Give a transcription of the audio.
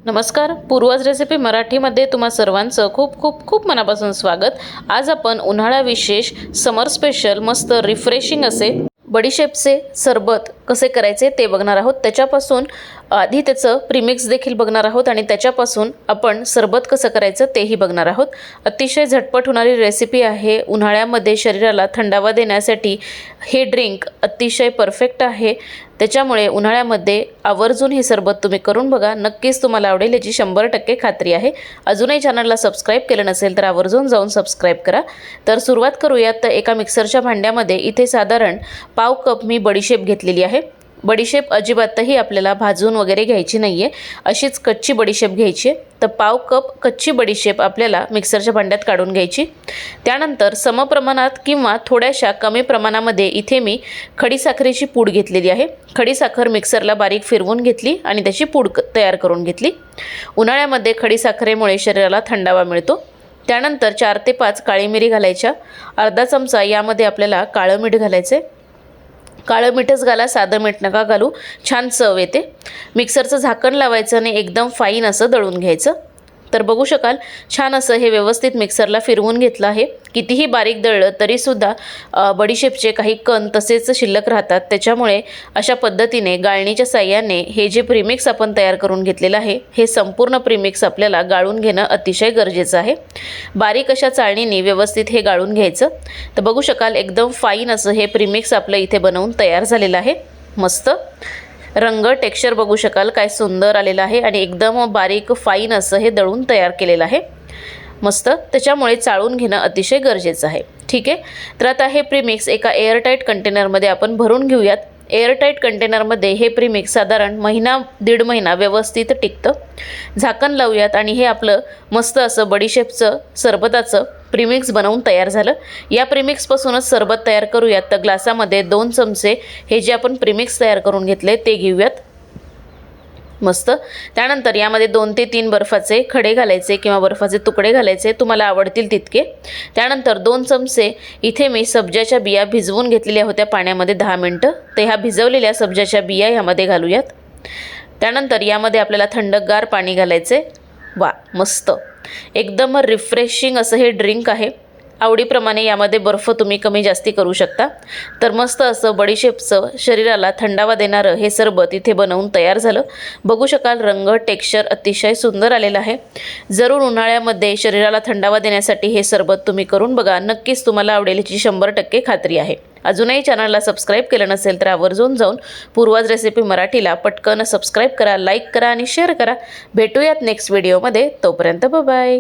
नमस्कार, पूर्वज रेसिपी मराठीमध्ये तुम्हा सर्वांचं खूप खूप खूप मनापासून स्वागत। आज आपण उन्हाळा विशेष समर स्पेशल मस्त रिफ्रेशिंग असे बडीशेपचे सरबत कसे करायचे ते बघणार आहोत। त्याच्यापासून आधी त्याचं प्रीमिक्स देखील बघणार आहोत आणि त्याच्यापासून आपण सरबत कसं करायचं तेही बघणार आहोत। अतिशय झटपट होणारी रेसिपी आहे। उन्हाळ्यामध्ये शरीराला थंडावा देण्यासाठी हे ड्रिंक अतिशय परफेक्ट आहे। त्याच्यामुळे उन्हाळ्यामध्ये आवर्जून हे सरबत तुम्ही करून बघा, नक्कीच तुम्हाला आवडेल याची 100% खात्री आहे। अजूनही चॅनलला सबस्क्राइब केलं नसेल तर आवर्जून जाऊन सबस्क्राइब करा। तर सुरुवात करूयात। तर एका मिक्सरच्या भांड्यामध्ये इथे साधारण पाव कप मी बडीशेप घेतलेली आहे। बडीशेप अजिबातही आपल्याला भाजून वगैरे घ्यायची नाहीये, अशीच कच्ची बडीशेप घ्यायची। तर पाव कप कच्ची बडीशेप आपल्याला मिक्सरच्या भांड्यात काढून घ्यायची। त्यानंतर समप्रमाणात किंवा थोड्याशा कमी प्रमाणामध्ये इथे मी खडीसाखरेची पूड घेतलेली आहे। खडीसाखर मिक्सरला बारीक फिरवून घेतली आणि त्याची पूड तयार करून घेतली। उन्हाळ्यामध्ये खडीसाखरेमुळे शरीराला थंडावा मिळतो। त्यानंतर 4 ते 5 काळी मिरी घालायच्या। अर्धा चमचा यामध्ये आपल्याला काळं मीठ घालायचे। काळं मीठच घाला, साधं मीठ नका घालू, छान चव येते। मिक्सरचं झाकण लावायचं आणि एकदम फाईन असं दळून घ्यायचं। तर बघू शकाल छान असं हे व्यवस्थित मिक्सरला फिरवून घेतलं आहे। कितीही बारीक दळलं तरीसुद्धा बडीशेपचे काही कण तसेच शिल्लक राहतात। त्याच्यामुळे अशा पद्धतीने गाळणीच्या साह्याने हे जे प्रीमिक्स आपण तयार करून घेतलेलं आहे हे संपूर्ण प्रीमिक्स आपल्याला गाळून घेणं अतिशय गरजेचं आहे। बारीक अशा चाळणीने व्यवस्थित हे गाळून घ्यायचं। तर बघू शकाल एकदम फाईन असं हे प्रीमिक्स आपलं इथे बनवून तयार झालेलं आहे। मस्त रंग टेक्स्चर बघू शकाल काय सुंदर आलेला आहे आणि एकदम बारीक फाईन असं हे दळून तयार केलेलं आहे। मस्त, त्याच्यामुळे चाळून घेणं अतिशय गरजेचं आहे। ठीक आहे, तर आता हे प्रीमिक्स एका एअरटाईट कंटेनरमध्ये आपण भरून घेऊयात। एअरटाईट कंटेनरमध्ये हे प्रीमिक्स साधारण महिना दीड महिना व्यवस्थित टिकतं। झाकण लावूयात आणि हे आपलं मस्त असं बडीशेपचं सरबताचं प्रीमिक्स बनवून तयार झालं। या प्रीमिक्सपासूनच सरबत तयार करूयात। तर ग्लासामध्ये 2 चमचे हे जे आपण प्रीमिक्स तयार करून घेतले ते घेऊयात। मस्त, त्यानंतर यामध्ये 2 ते 3 बर्फाचे खडे घालायचे किंवा बर्फाचे तुकडे घालायचे, तुम्हाला आवडतील तितके। त्यानंतर 2 चमचे इथे मी सब्जाच्या बिया भिजवून घेतलेल्या होत्या पाण्यामध्ये 10 मिनिटं, ते ह्या भिजवलेल्या सब्जाच्या बिया यामध्ये घालूयात। त्यानंतर यामध्ये आपल्याला थंडगार पाणी घालायचे। वा, मस्त एकदम रिफ्रेशिंग असं हे ड्रिंक आहे। आवडीप्रमाणे यामध्ये बर्फ तुम्ही कमी जास्ती करू शकता। तर मस्त असं बडीशेपचं शरीराला थंडावा देणारं हे सरबत इथे बनवून तयार झालं। बघू शकाल रंग टेक्स्चर अतिशय सुंदर आलेलं आहे। जरूर उन्हाळ्यामध्ये शरीराला थंडावा देण्यासाठी हे सरबत तुम्ही करून बघा, नक्कीच तुम्हाला आवडेल याची 100% खात्री आहे। अजूनही चॅनलला सबस्क्राइब केलं नसेल तर आवर्जून जाऊन पूर्वज रेसिपी मराठीला पटकन सबस्क्राइब करा, लाईक करा आणि शेअर करा। भेटूयात नेक्स्ट व्हिडिओमध्ये, तोपर्यंत बाय बाय।